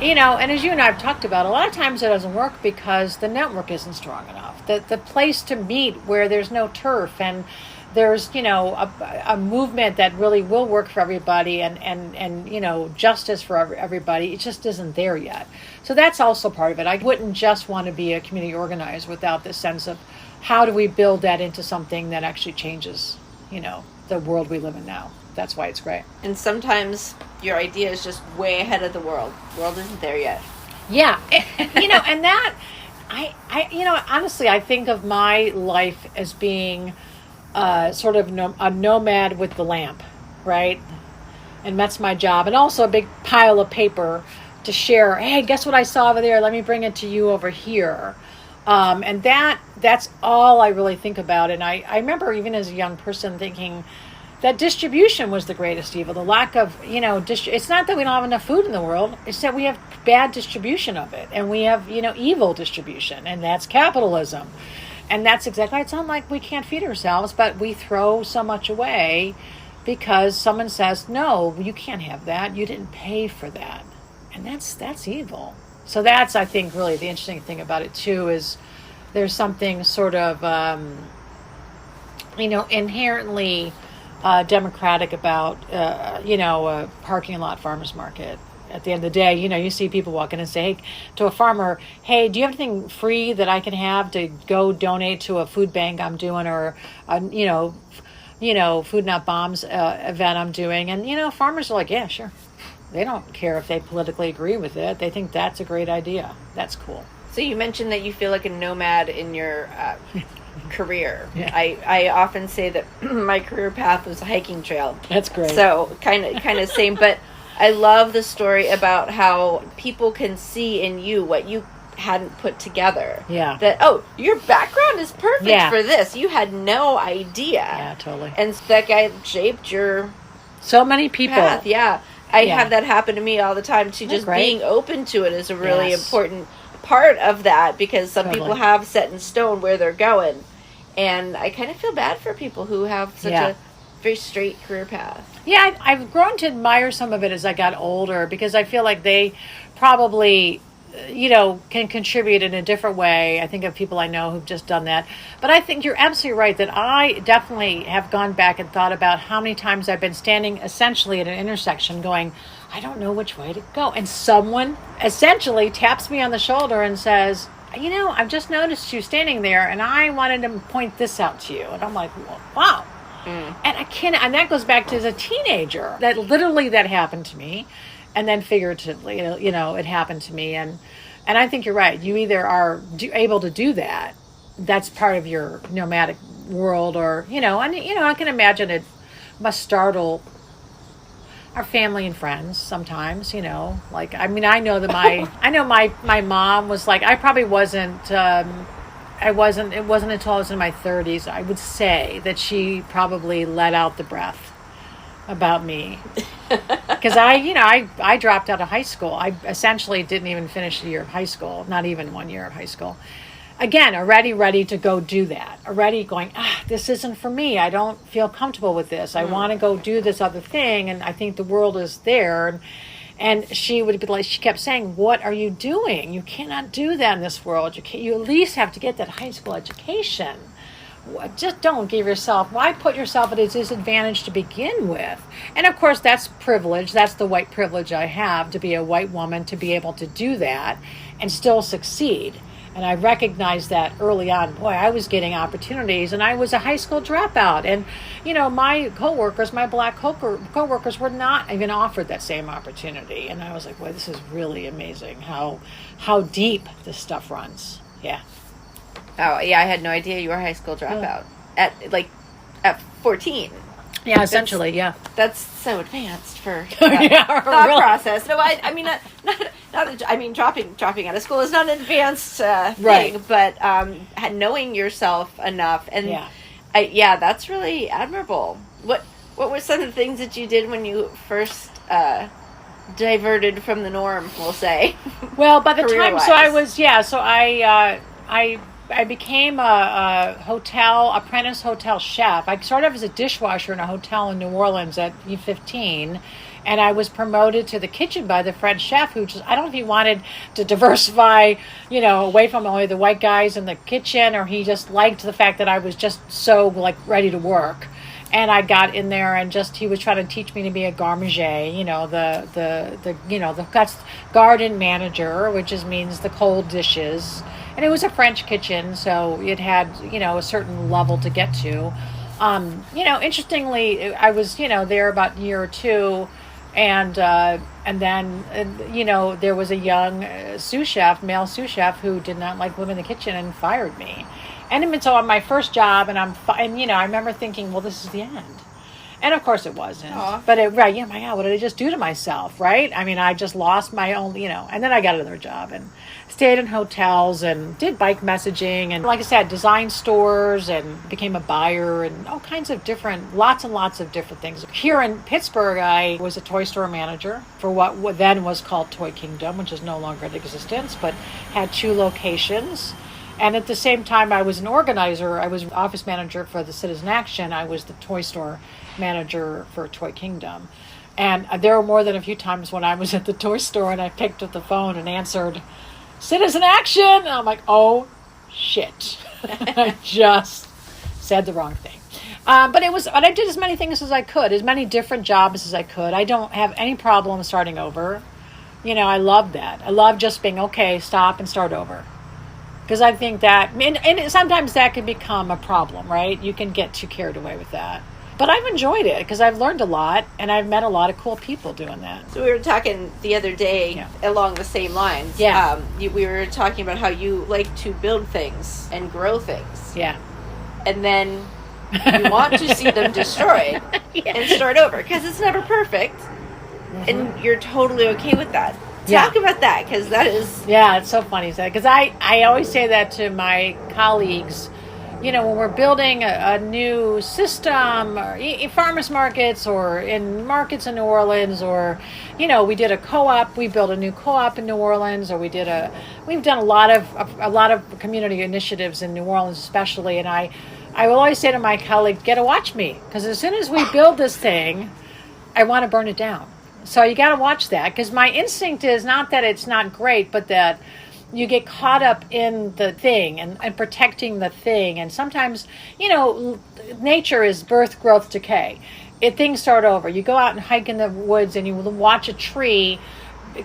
And as you and I have talked about, a lot of times it doesn't work because the network isn't strong enough. The place to meet where there's no turf and there's, a movement that really will work for everybody and justice for everybody, it just isn't there yet. So that's also part of it. I wouldn't just want to be a community organizer without this sense of how do we build that into something that actually changes, the world we live in now. That's why it's great. And sometimes your idea is just way ahead of the world. The world isn't there yet. Yeah. And that, honestly, I think of my life as being sort of a nomad with the lamp, right? And that's my job. And also a big pile of paper to share. Hey, guess what I saw over there? Let me bring it to you over here. And that's all I really think about. And I remember even as a young person thinking that distribution was the greatest evil. The lack of, it's not that we don't have enough food in the world. It's that we have bad distribution of it. And we have, evil distribution. And that's capitalism. And that's exactly, it's not like we can't feed ourselves, but we throw so much away because someone says, no, you can't have that. You didn't pay for that. And that's evil. So that's, I think, really the interesting thing about it, too, is there's something sort of, inherently democratic about, a parking lot farmer's market. At the end of the day, you see people walk in and say, hey, to a farmer, hey, do you have anything free that I can have to go donate to a food bank I'm doing or, Food Not Bombs event I'm doing? And, farmers are like, yeah, sure. They don't care if they politically agree with it. They think that's a great idea. That's cool. So you mentioned that you feel like a nomad in your career. Yeah. I often say that my career path was a hiking trail. That's great. So kind of same, but I love the story about how people can see in you what you hadn't put together. Yeah. That, your background is perfect for this. You had no idea. Yeah, totally. And that guy shaped your so many people. path. Yeah. I have that happen to me all the time too. Just great. being open to it is a really important part of that because some people have set in stone where they're going. And I kind of feel bad for people who have such a very straight career path. Yeah, I've grown to admire some of it as I got older because I feel like they probably, can contribute in a different way. I think of people I know who've just done that. But I think you're absolutely right that I definitely have gone back and thought about how many times I've been standing essentially at an intersection going, I don't know which way to go. And someone essentially taps me on the shoulder and says, I've just noticed you standing there and I wanted to point this out to you. And I'm like, wow. And and that goes back to as a teenager that literally that happened to me. And then figuratively, it happened to me. And I think you're right. You either are able to do that. That's part of your nomadic world or, I can imagine it must startle our family and friends sometimes, I know that my mom was like, I probably wasn't, it wasn't until I was in my 30s, I would say that she probably let out the breath about me. Because I dropped out of high school. I essentially didn't even finish the year of high school, not even 1 year of high school. Again, already ready to go do that. Already going, this isn't for me. I don't feel comfortable with this. I want to go do this other thing, and I think the world is there. And she would be like, she kept saying, what are you doing? You cannot do that in this world. You at least have to get that high school education. Just don't give yourself, why put yourself at a disadvantage to begin with? And of course, that's privilege. That's the white privilege I have to be a white woman, to be able to do that and still succeed. And I recognized that early on. Boy, I was getting opportunities, and I was a high school dropout. And, my coworkers, my black coworkers were not even offered that same opportunity. And I was like, boy, this is really amazing how deep this stuff runs. Yeah. Oh, yeah, I had no idea you were a high school dropout at 14. Yeah, essentially, That's so advanced for thought process. No, I mean, dropping out of school is not an advanced thing, but knowing yourself enough, and that's really admirable. What were some of the things that you did when you first diverted from the norm, we'll say? Well, by the time, career-wise? I became a apprentice hotel chef. I started as a dishwasher in a hotel in New Orleans at 15, And I was promoted to the kitchen by the French chef, who just, I don't know if he wanted to diversify, away from only the white guys in the kitchen, or he just liked the fact that I was just so like ready to work. And I got in there, and he was trying to teach me to be a garmager, that's garden manager, which means the cold dishes. And it was a French kitchen, so it had, a certain level to get to. Interestingly, I was, there about a year or two, and then, there was a young male sous chef, who did not like women in the kitchen and fired me. And so on my first job, and I remember thinking, well, this is the end. And of course it wasn't. Aww. But my God, what did I just do to myself, right? I mean, I just lost my own, and then I got another job and stayed in hotels and did bike messaging and, like I said, designed stores and became a buyer and all kinds of lots and lots of different things. Here in Pittsburgh, I was a toy store manager for what then was called Toy Kingdom, which is no longer in existence, but had 2 locations. And at the same time, I was an organizer. I was office manager for the Citizen Action. I was the toy store manager for Toy Kingdom. And there were more than a few times when I was at the toy store and I picked up the phone and answered, Citizen Action! And I'm like, oh, shit. I just said the wrong thing. But I did as many things as I could, as many different jobs as I could. I don't have any problem starting over. I love that. I love just being, okay, stop and start over. Because I think that, and sometimes that can become a problem, right? You can get too carried away with that. But I've enjoyed it because I've learned a lot and I've met a lot of cool people doing that. So we were talking the other day along the same lines. Yeah. We were talking about how you like to build things and grow things. Yeah. And then you want to see them destroyed and start over because it's never perfect. Mm-hmm. And you're totally okay with that. Talk about that, because that is... Yeah, it's so funny you say that, because I always say that to my colleagues, when we're building a new system, or in farmers markets, or in markets in New Orleans, or, we did a co-op, we built a new co-op in New Orleans, or we've done a lot of community initiatives in New Orleans especially, and I will always say to my colleagues, get to watch me, because as soon as we build this thing, I want to burn it down. So you got to watch that, because my instinct is not that it's not great, but that you get caught up in the thing and protecting the thing. And sometimes, nature is birth, growth, decay. Things start over. You go out and hike in the woods and you watch a tree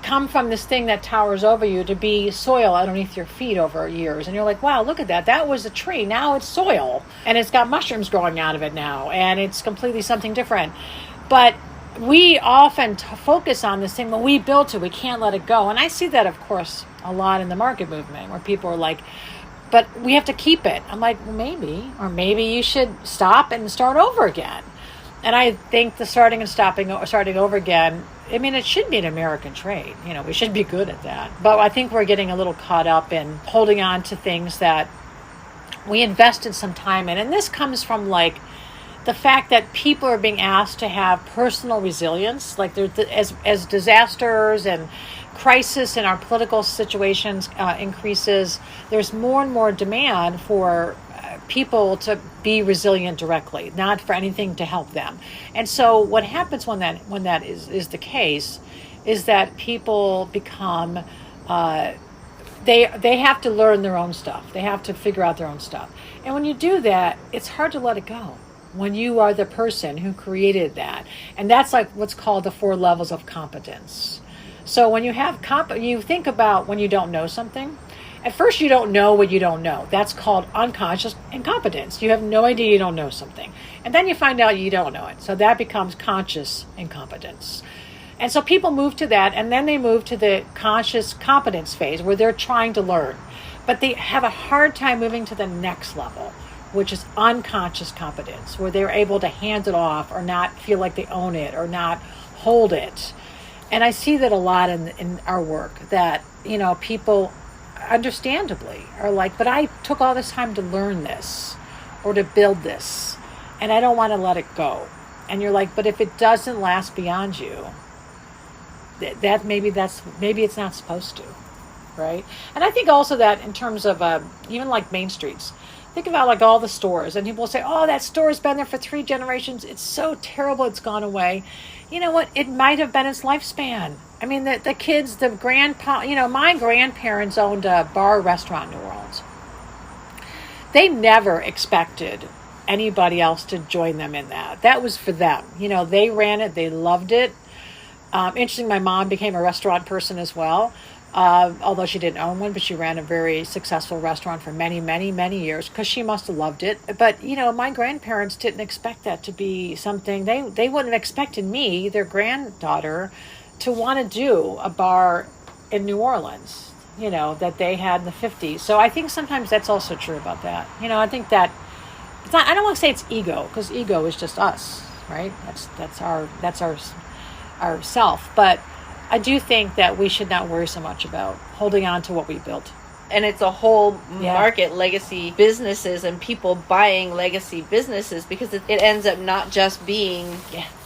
come from this thing that towers over you to be soil underneath your feet over years. And you're like, wow, look at that. That was a tree. Now it's soil. And it's got mushrooms growing out of it now. And it's completely something different. But we often focus on this thing when we built it, we can't let it go. And I see that, of course, a lot in the market movement where people are like, but we have to keep it. I'm like, well, maybe you should stop and start over again. And I think the starting over again, it should be an American trait. We should be good at that. But I think we're getting a little caught up in holding on to things that we invested some time in. And this comes from the fact that people are being asked to have personal resilience, as disasters and crisis in our political situations increases, there's more and more demand for people to be resilient directly, not for anything to help them. And so what happens when that is the case is that people become they have to learn their own stuff. They have to figure out their own stuff. And when you do that, it's hard to let it go. When you are the person who created that. And that's what's called the 4 levels of competence. So when you have you think about when you don't know something. At first you don't know what you don't know. That's called unconscious incompetence. You have no idea you don't know something. And then you find out you don't know it. So that becomes conscious incompetence. And so people move to that, and then they move to the conscious competence phase where they're trying to learn. But they have a hard time moving to the next level, which is unconscious competence, where they're able to hand it off or not feel like they own it or not hold it. And I see that a lot in our work, that, people understandably are like, but I took all this time to learn this or to build this, and I don't want to let it go. And you're like, but if it doesn't last beyond you, that maybe it's not supposed to, right? And I think also that in terms of even like main streets, think about like all the stores, and people will say, oh, that store's been there for 3 generations. It's so terrible. It's gone away. You know what? It might have been its lifespan. I mean, the kids, the grandpa, my grandparents owned a bar restaurant in New Orleans. They never expected anybody else to join them in that. That was for them. They ran it. They loved it. Interesting, my mom became a restaurant person as well. Although she didn't own one, but she ran a very successful restaurant for many, many, many years because she must have loved it. But, my grandparents didn't expect that to be something. They wouldn't have expected me, their granddaughter, to want to do a bar in New Orleans, that they had in the 50s. So I think sometimes that's also true about that. I think that it's not, I don't want to say it's ego, because ego is just us, right? That's our self. But I do think that we should not worry so much about holding on to what we built. And it's a whole market, legacy businesses and people buying legacy businesses, because it ends up not just being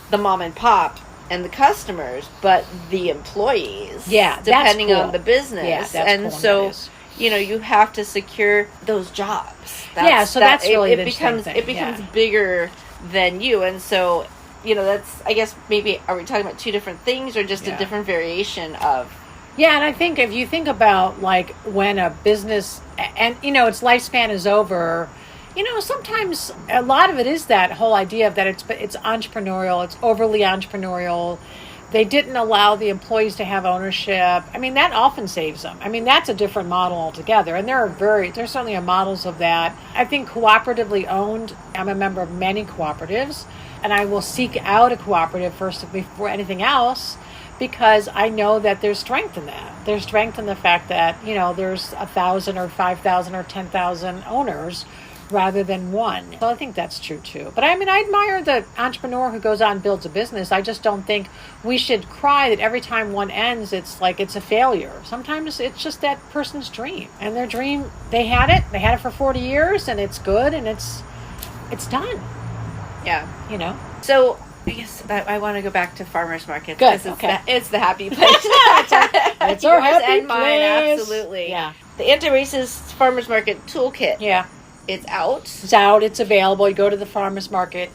the mom and pop and the customers, but the employees. Yeah, depending that's cool. on the business. Yeah, that's and cool, so, that is. You have to secure those jobs. That's really the becomes thing. It becomes bigger than you, and so that's, I guess, maybe, are we talking about 2 different things or just a different variation of? Yeah, and I think if you think about like when a business and its lifespan is over, sometimes a lot of it is that whole idea of that it's entrepreneurial, it's overly entrepreneurial. They didn't allow the employees to have ownership. I mean, that often saves them. I mean, that's a different model altogether. And there certainly are models of that. I think cooperatively owned, I'm a member of many cooperatives, and I will seek out a cooperative first before anything else, because I know that there's strength in that. There's strength in the fact that, there's 1,000 or 5,000 or 10,000 owners rather than one. So I think that's true too. But I mean, I admire the entrepreneur who goes on and builds a business. I just don't think we should cry that every time one ends, it's like it's a failure. Sometimes it's just that person's dream. And their dream, they had it for 40 years, and it's good, and it's done. Yeah. So I guess I want to go back to farmers markets. Good. It's the happy place. It's our happy and mine, place. absolutely. Yeah. The anti-racist farmers market toolkit. Yeah. It's out. It's out. It's available. You go to the Farmers Market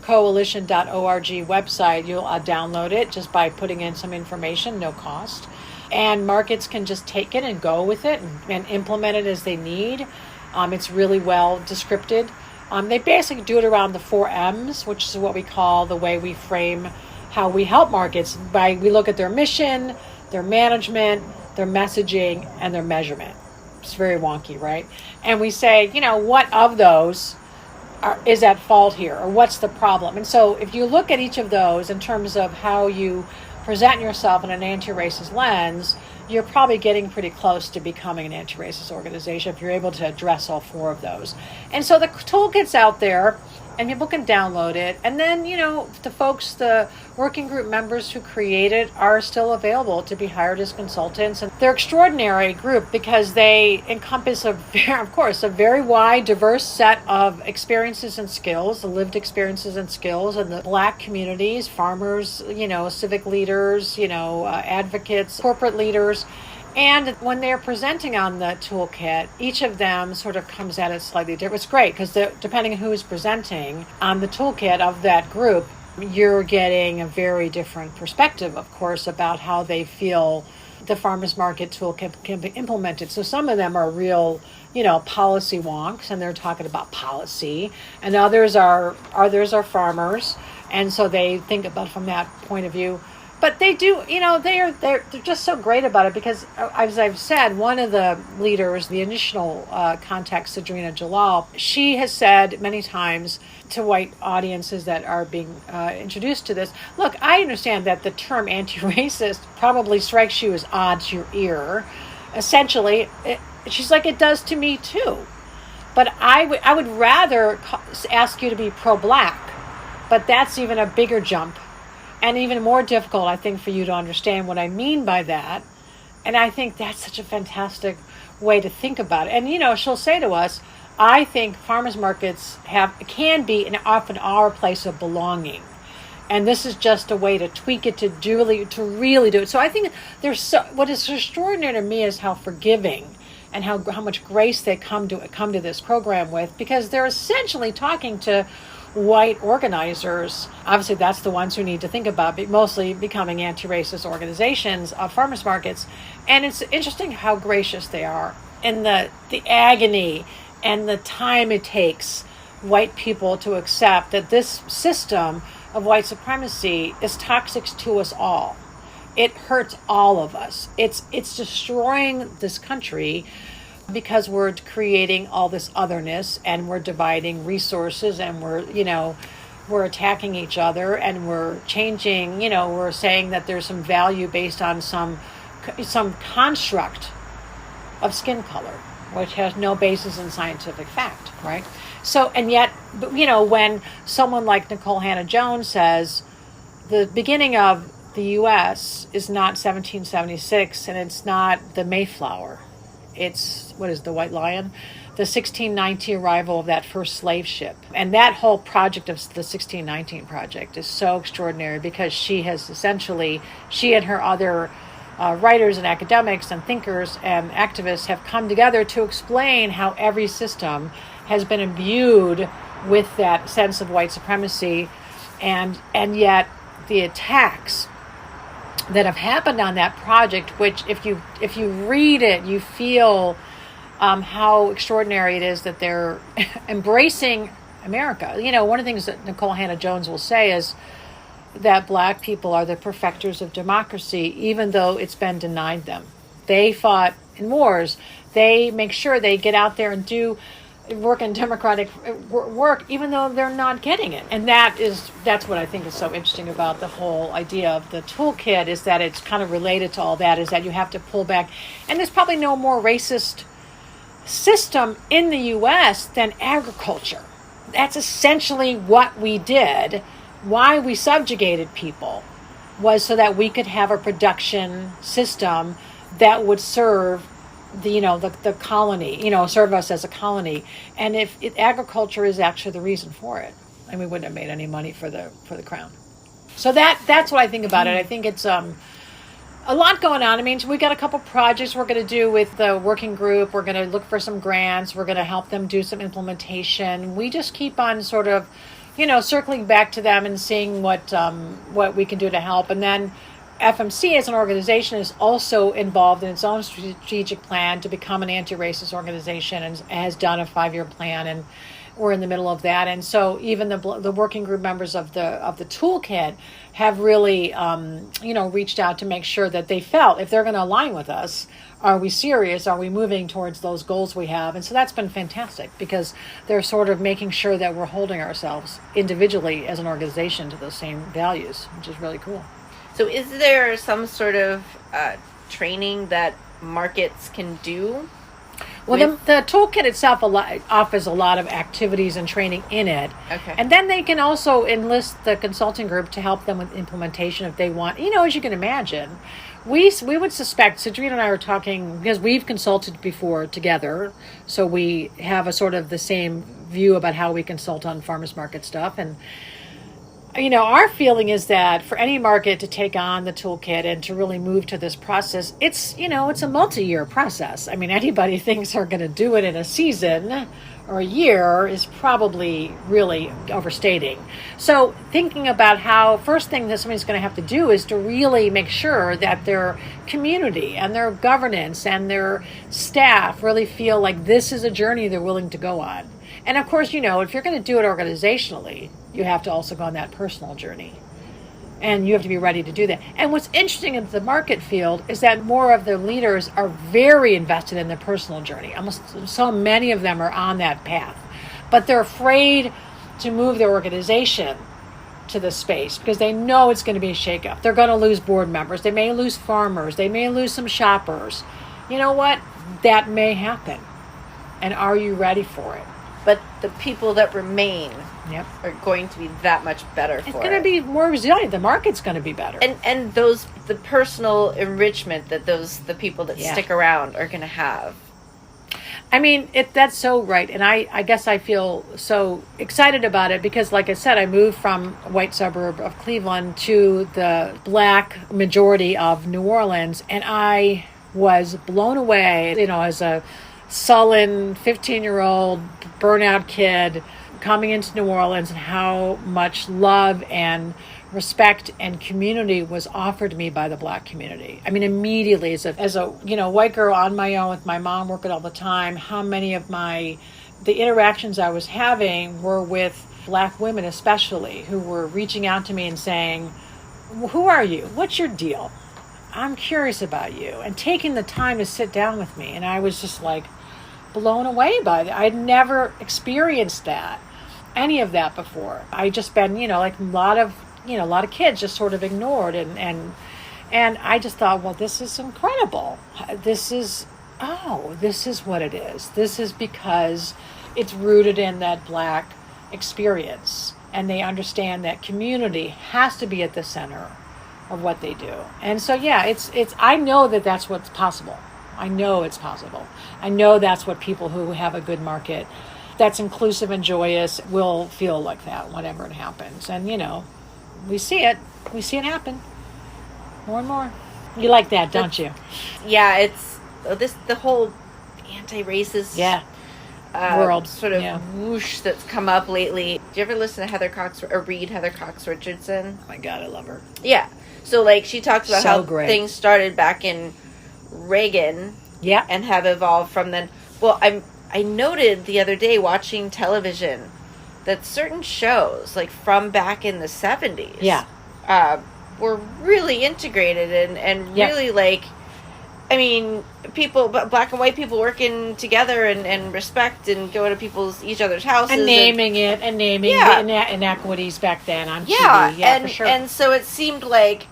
Coalition.org website. You'll download it just by putting in some information, no cost. And markets can just take it and go with it and implement it as they need. It's really well descripted. They basically do it around the 4 M's, which is what we call the way we frame how we help markets. We look at their mission, their management, their messaging, and their measurement. It's very wonky, right? And we say, what of those is at fault here, or what's the problem? And so if you look at each of those in terms of how you present yourself in an anti-racist lens, you're probably getting pretty close to becoming an anti-racist organization if you're able to address all 4 of those. And so the toolkit's out there, and people can download it. And then, the working group members who create it are still available to be hired as consultants. And they're an extraordinary group because they encompass of course, a very wide, diverse set of experiences and skills, the lived experiences and skills in the Black communities, farmers, civic leaders, advocates, corporate leaders. And when they're presenting on the toolkit, each of them sort of comes at it slightly different. It's great because depending on who is presenting on the toolkit of that group, you're getting a very different perspective, of course, about how they feel the farmers market toolkit can be implemented. So some of them are real, policy wonks, and they're talking about policy, and others are farmers, and so they think about it from that point of view. But they do, they're just so great about it because, as I've said, one of the leaders, the initial contact, Sadrina Jalal, she has said many times to white audiences that are being introduced to this, look, I understand that the term anti-racist probably strikes you as odd to your ear. Essentially, she's like, it does to me too. But I would rather ask you to be pro-Black, but that's even a bigger jump. And even more difficult, I think, for you to understand what I mean by that. And I think that's such a fantastic way to think about it. And, she'll say to us, I think farmers markets can be often our place of belonging. And this is just a way to tweak it to really do it. So I think what is extraordinary to me is how forgiving and how much grace they come to this program with, because they're essentially talking to white organizers. Obviously, that's the ones who need to think about mostly becoming anti-racist organizations of farmers markets. And it's interesting how gracious they are, and the agony and the time it takes white people to accept that this system of white supremacy is toxic to us all. It hurts all of us. It's destroying this country because we're creating all this otherness, and we're dividing resources, and we're attacking each other, and we're changing, we're saying that there's some value based on some construct of skin color, which has no basis in scientific fact, right? So, and yet, when someone like Nicole Hannah-Jones says the beginning of the U.S. is not 1776, and it's not the Mayflower. It's, what is the White Lion? The 1619 arrival of that first slave ship. And that whole project of the 1619 project is so extraordinary, because she and her other writers and academics and thinkers and activists have come together to explain how every system has been imbued with that sense of white supremacy, and yet the attacks that have happened on that project, which if you read it, you feel how extraordinary it is that they're embracing America. One of the things that Nicole Hannah-Jones will say is that Black people are the perfecters of democracy, even though it's been denied them. They fought in wars. They make sure they get out there and do work in democratic work, even though they're not getting it. And that's what I think is so interesting about the whole idea of the toolkit, is that it's kind of related to all that, is that you have to pull back. And there's probably no more racist system in the U.S. than agriculture. That's essentially what we did. Why we subjugated people was so that we could have a production system that would serve the colony, serve us as a colony. And if agriculture is actually the reason for it, and we wouldn't have made any money for the crown. So that's what I think about it. I think it's a lot going on. I mean, we got a couple projects we're going to do with the working group. We're going to look for some grants. We're going to help them do some implementation. We just keep on sort of, circling back to them and seeing what we can do to help. And then FMC as an organization is also involved in its own strategic plan to become an anti-racist organization, and has done a 5-year plan, and we're in the middle of that. And so even the working group members of the toolkit have really reached out to make sure that they felt, if they're going to align with us, are we serious? Are we moving towards those goals we have? And so that's been fantastic, because they're sort of making sure that we're holding ourselves individually as an organization to those same values, which is really cool. So is there some sort of training that markets can do? Well, the toolkit itself offers a lot of activities and training in it. Okay. And then they can also enlist the consulting group to help them with implementation if they want. As you can imagine, we would suspect, Cedrina and I were talking, because we've consulted before together, so we have a sort of the same view about how we consult on farmers market stuff. And our feeling is that for any market to take on the toolkit and to really move to this process, it's a multi-year process. I mean, anybody thinks they're going to do it in a season or a year is probably really overstating. So thinking about how, first thing that somebody's going to have to do is to really make sure that their community and their governance and their staff really feel like this is a journey they're willing to go on. And of course, if you're going to do it organizationally, you have to also go on that personal journey. And you have to be ready to do that. And what's interesting in the market field is that more of the leaders are very invested in their personal journey. Almost so many of them are on that path. But they're afraid to move their organization to this space because they know it's going to be a shakeup. They're going to lose board members. They may lose farmers. They may lose some shoppers. You know what? That may happen. And are you ready for it? But the people that remain are going to be that much better for it. It's going to be more resilient. The market's going to be better. And the personal enrichment that the people that stick around are going to have. I mean, that's so right. And I guess I feel so excited about it because, like I said, I moved from a white suburb of Cleveland to the black majority of New Orleans. And I was blown away, as a sullen 15-year-old burnout kid coming into New Orleans, and how much love and respect and community was offered to me by the Black community. I mean, immediately as a white girl on my own with my mom working all the time, how many of the interactions I was having were with Black women especially, who were reaching out to me and saying, who are you? What's your deal? I'm curious about you. And taking the time to sit down with me. And I was just like blown away by it. I'd never experienced any of that before. I just been, like a lot of kids just sort of ignored. And I just thought, well, this is incredible. This is what it is. This is because it's rooted in that Black experience. And they understand that community has to be at the center of what they do. And so, yeah, I know that that's what's possible. I know it's possible. I know that's what people who have a good market that's inclusive and joyous will feel like that whenever it happens. And, we see it happen more and more. You like that, don't you? Yeah, it's the whole anti-racist world sort of whoosh that's come up lately. Do you ever listen to Heather Cox or read Heather Cox Richardson? Oh my God, I love her. Yeah. So, she talks about how things started back in Reagan. Yeah. And have evolved from then. Well, I noted the other day watching television that certain shows, from back in the 70s, were really integrated and really, people, Black and white people working together and respect and going to each other's houses. And naming the inequities back then on TV. Yeah, for sure. And so it seemed like,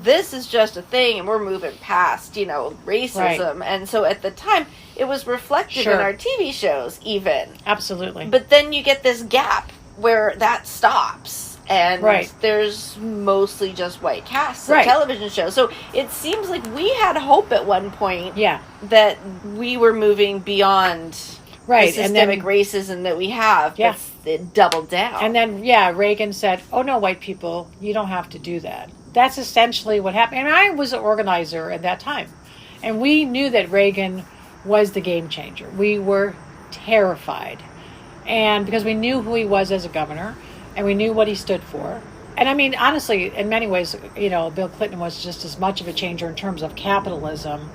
this is just a thing and we're moving past, racism. Right. And so at the time, it was reflected in our TV shows even. Absolutely. But then you get this gap where that stops. And there's mostly just white casts of television shows. So it seems like we had hope at one point that we were moving beyond the systemic racism that we have. Yeah. It doubled down. And then, Reagan said, oh, no, white people, you don't have to do that. That's essentially what happened. And I was an organizer at that time. And we knew that Reagan was the game changer. We were terrified. And because we knew who he was as a governor. And we knew what he stood for. And I mean, honestly, in many ways, Bill Clinton was just as much of a changer in terms of capitalism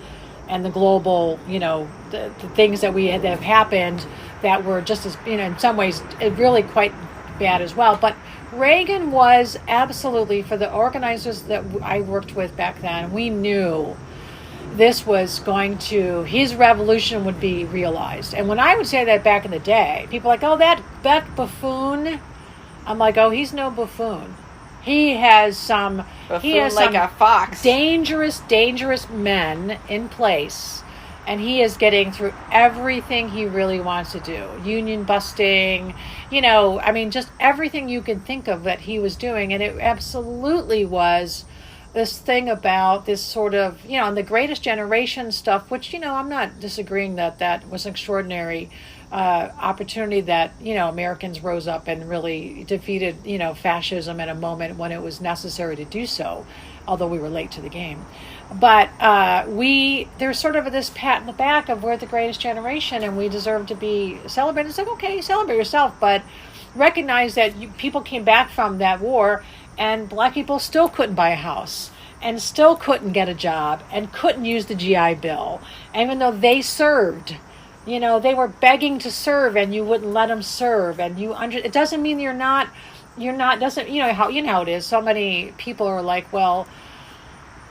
and the global, the things that have happened that were just as, in some ways, really quite bad as well. But Reagan was absolutely, for the organizers that I worked with back then, we knew this was his revolution would be realized. And when I would say that back in the day, people were like, oh, that buffoon. I'm like, oh, he's no buffoon. He has some a fox. Dangerous men in place, and he is getting through everything he really wants to do. Union busting, just everything you can think of that he was doing, and it absolutely was this thing about this sort of, and the Greatest Generation stuff, which, I'm not disagreeing that was extraordinary. Opportunity that Americans rose up and really defeated fascism at a moment when it was necessary to do so, although we were late to the game. But there's sort of this pat in the back of we're the greatest generation and we deserve to be celebrated. It's like, okay, celebrate yourself, but recognize that people came back from that war and Black people still couldn't buy a house and still couldn't get a job and couldn't use the GI Bill, even though they served. They were begging to serve and you wouldn't let them serve. And it doesn't mean you're not, doesn't, how it is. So many people are like, well,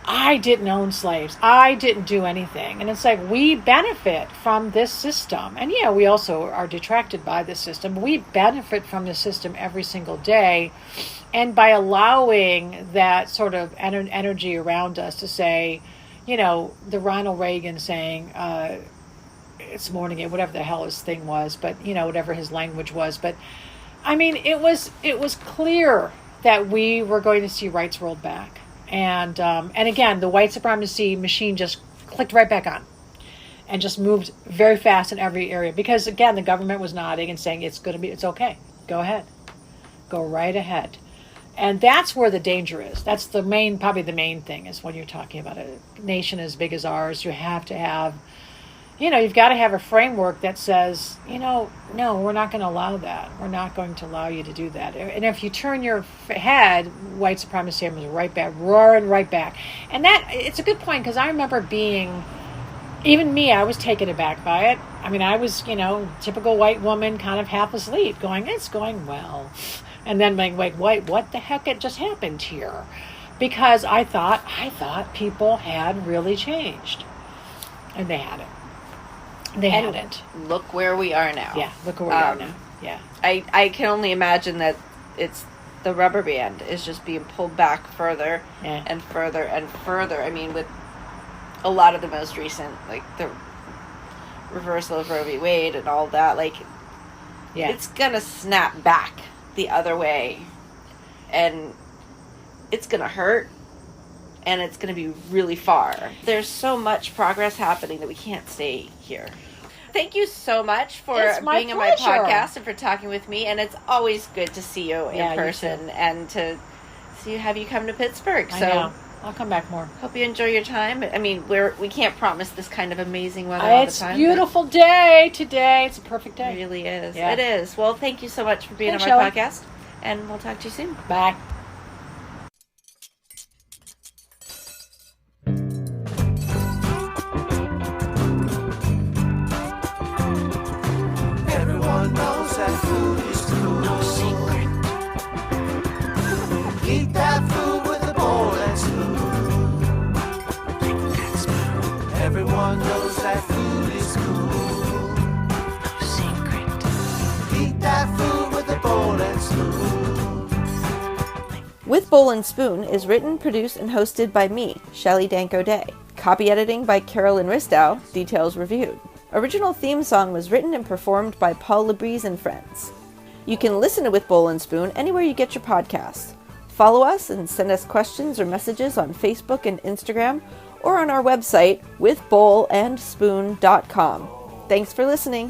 I didn't own slaves. I didn't do anything. And it's like, we benefit from this system. And we also are detracted by the system. We benefit from the system every single day. And by allowing that sort of energy around us to say, the Ronald Reagan saying, it's morning, whatever the hell his thing was, but whatever his language was. But I mean, it was clear that we were going to see rights rolled back, and again, the white supremacy machine just clicked right back on, and just moved very fast in every area because again, the government was nodding and saying it's okay, go ahead, go right ahead. And that's where the danger is. That's probably the main thing is when you're talking about a nation as big as ours, you have to have, you've got to have a framework that says, no, we're not going to allow that. We're not going to allow you to do that. And if you turn your head, white supremacy comes right back, roaring right back. And it's a good point, because I remember even me, I was taken aback by it. I mean, I was, typical white woman, kind of half asleep, going, it's going well. And then being like, wait, what the heck had just happened here? Because I thought people had really changed. And they hadn't. They hadn't. Look where we are now. Yeah, look where we are now. Yeah. I can only imagine that it's the rubber band is just being pulled back further and further and further. I mean, with a lot of the most recent, like the reversal of Roe v. Wade and all that, it's gonna snap back the other way, and it's gonna hurt, and it's gonna be really far. There's so much progress happening that we can't stay here. Thank you so much for being on my podcast and for talking with me, and it's always good to see you in person and to have you come to Pittsburgh. I know. I'll come back more. Hope you enjoy your time. I mean, we can't promise this kind of amazing weather all the time. It's a beautiful day today. It's a perfect day. It really is. Yeah. It is. Well, thank you so much for being on my podcast, and we'll talk to you soon. Bye. Everyone knows that food is cool. No secret. Eat that food with a bowl and spoon. Everyone knows that food is cool. No secret. Eat that food with a bowl and spoon. With Bowl and Spoon is written, produced, and hosted by me, Shelley Danko Day. Copy editing by Carolyn Ristow, details reviewed. Original theme song was written and performed by Paul Labrise and Friends. You can listen to With Bowl and Spoon anywhere you get your podcasts. Follow us and send us questions or messages on Facebook and Instagram, or on our website, withbowlandspoon.com. Thanks for listening.